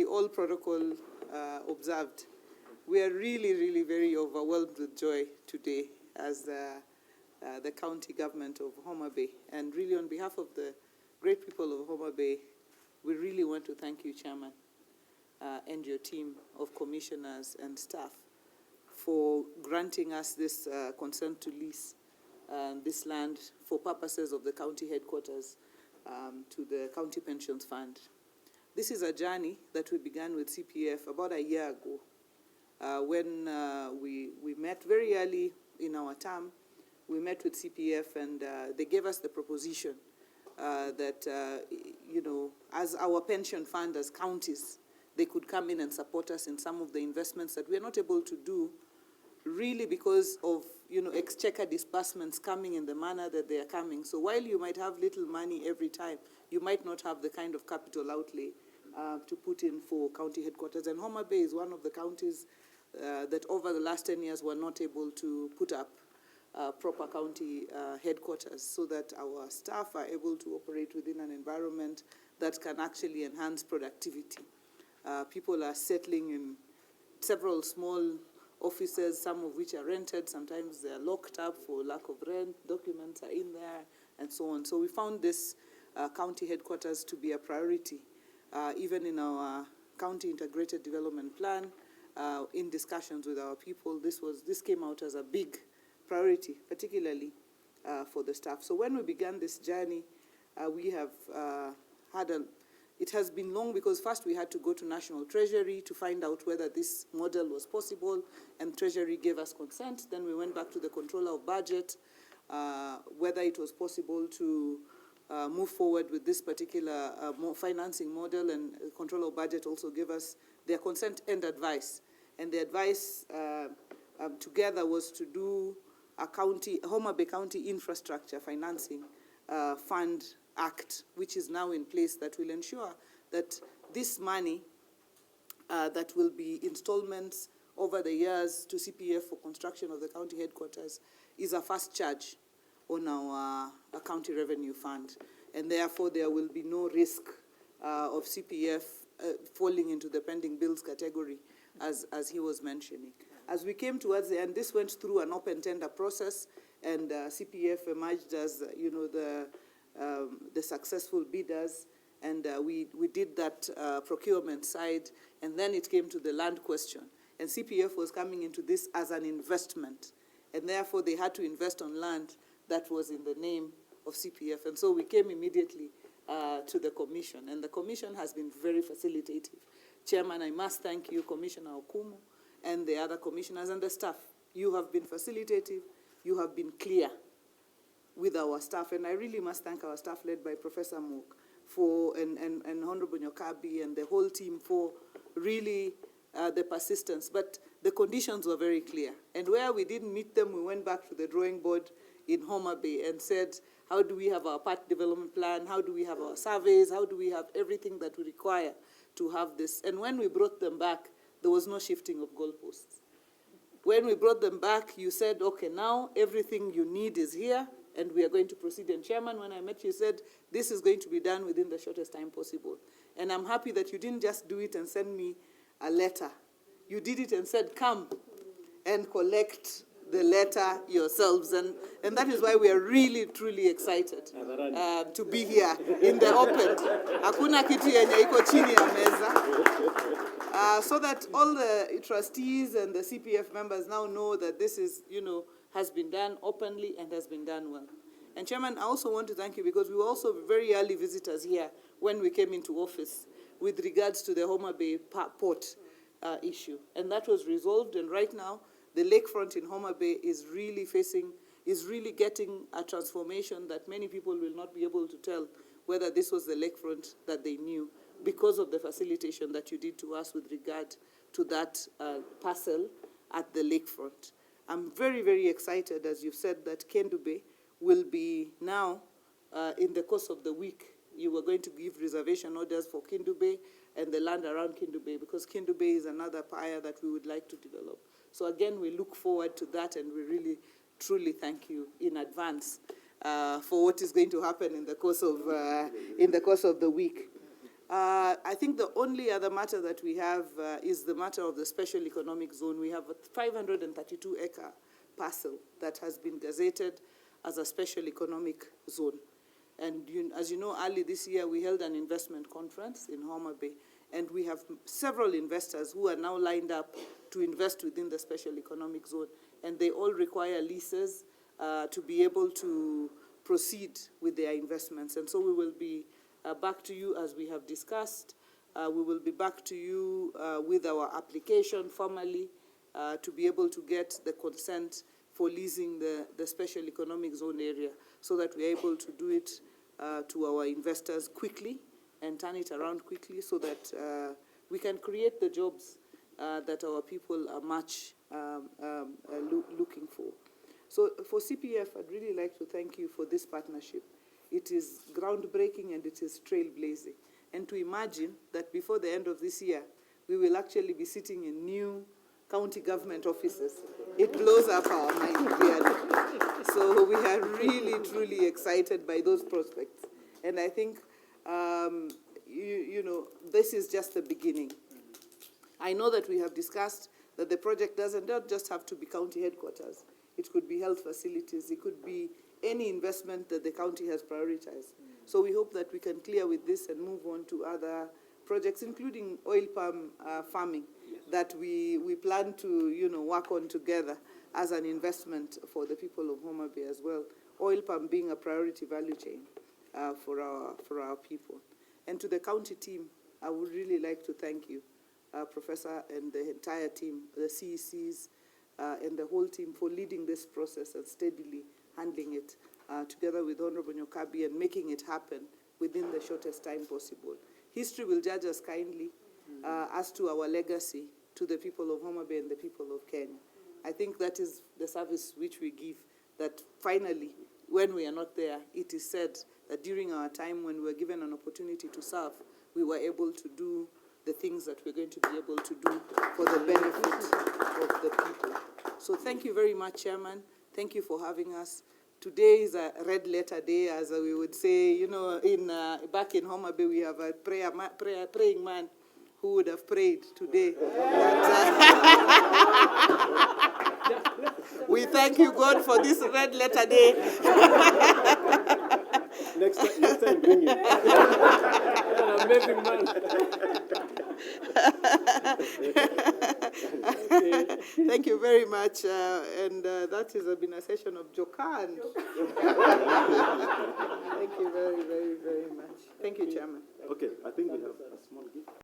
All protocol observed. We are really, really very overwhelmed with joy today as the county government of Homabay. And really on behalf of the great people of Homabay, we really want to thank you, Chairman, and your team of commissioners and staff for granting us this consent to lease this land for purposes of the county headquarters to the County Pensions Fund. This is a journey that we began with CPF about a year ago when we met very early in our term. We met with CPF and they gave us the proposition that, as our pension fund as counties, they could come in and support us in some of the investments that we are not able to do really because of, exchequer disbursements coming in the manner that they are coming. So while you might have little money every time, you might not have the kind of capital outlay to put in for county headquarters. And Homabay is one of the counties that over the last 10 years were not able to put up proper county headquarters so that our staff are able to operate within an environment that can actually enhance productivity. People are settling in several small offices, some of which are rented. Sometimes they are locked up for lack of rent. Documents are in there, and so on. So we found this county headquarters to be a priority, even in our county integrated development plan. In discussions with our people, this came out as a big priority, particularly for the staff. So when we began this journey, we have it has been long because first we had to go to National Treasury to find out whether this model was possible, and Treasury gave us consent. Then we went back to the Controller of Budget, whether it was possible to move forward with this particular financing model, and the Controller of Budget also gave us their consent and advice. And the advice together was to do a Homabay County Infrastructure Financing Fund Act, which is now in place, that will ensure that this money that will be installments over the years to CPF for construction of the county headquarters is a fast charge on our county revenue fund. And therefore, there will be no risk of CPF falling into the pending bills category, as he was mentioning. As we came towards the end, this went through an open tender process, and CPF emerged as, the successful bidders, and we did that procurement side, and then it came to the land question. And CPF was coming into this as an investment, and therefore they had to invest on land that was in the name of CPF. And so we came immediately to the commission, and the commission has been very facilitative. Chairman, I must thank you, Commissioner Okumu, and the other commissioners and the staff. You have been facilitative, you have been clear with our staff, and I really must thank our staff led by Professor Mook and Honorable Nyokabi and the whole team for really the persistence. But the conditions were very clear, and where we didn't meet them, we went back to the drawing board in Homabay and said, how do we have our part development plan? How do we have our surveys? How do we have everything that we require to have this? And when we brought them back, there was no shifting of goalposts. When we brought them back, you said, okay, now everything you need is here, and we are going to proceed. And Chairman, when I met you, said, this is going to be done within the shortest time possible. And I'm happy that you didn't just do it and send me a letter. You did it and said, come and collect the letter yourselves. And that is why we are really, truly excited to be here in the open. Hakuna kitu yenye iko chini ya meza. So that all the trustees and the CPF members now know that this is, has been done openly and has been done well. And Chairman, I also want to thank you because we were also very early visitors here when we came into office with regards to the Homabay port issue. And that was resolved, and right now, the lakefront in Homabay is really getting a transformation that many people will not be able to tell whether this was the lakefront that they knew because of the facilitation that you did to us with regard to that parcel at the lakefront. I'm very, very excited, as you've said, that Kendu Bay will be now, in the course of the week, you were going to give reservation orders for Kendu Bay and the land around Kendu Bay, because Kendu Bay is another pie that we would like to develop. So again, we look forward to that, and we really, truly thank you in advance for what is going to happen in the course of the week. I think the only other matter that we have is the matter of the special economic zone. We have a 532-acre parcel that has been gazetted as a special economic zone. And as you know, early this year, we held an investment conference in Homabay, and we have several investors who are now lined up to invest within the special economic zone, and they all require leases to be able to proceed with their investments. And so we will be back to you as we have discussed. We will be back to you with our application formally to be able to get the consent for leasing the special economic zone area so that we're able to do it to our investors quickly and turn it around quickly so that we can create the jobs that our people are much looking for. So for CPF, I'd really like to thank you for this partnership. It is groundbreaking and it is trailblazing. And to imagine that before the end of this year, we will actually be sitting in new county government offices. It blows up our mind, really. So we are really, truly excited by those prospects. And I think, you know, this is just the beginning. I know that we have discussed that the project doesn't just have to be county headquarters. It could be health facilities. It could be any investment that the county has prioritized. So we hope that we can clear with this and move on to other projects, including oil palm farming, that we plan to, you know, work on together as an investment for the people of Homabay as well. Oil palm being a priority value chain for our people. And to the county team, I would really like to thank you, Professor, and the entire team, the CECs, and the whole team for leading this process and steadily handling it together with Honorable Nyokabi and making it happen within the shortest time possible. History will judge us kindly as to our legacy to the people of Homabay and the people of Kenya. I think that is the service which we give, that finally, when we are not there, it is said that during our time when we were given an opportunity to serve, we were able to do the things that we're going to be able to do for the benefit of the people. So thank you very much, Chairman. Thank you for having us. Today is a red letter day, as we would say. You know, back in Homabay, we have a praying man who would have prayed today. We thank you, God, for this red letter day. Next time, bring it. An amazing man. Thank you very much. And that has been a session of Jokan. Thank you very, very, very much. Thank you, Chairman. Okay, I think we have a small gift.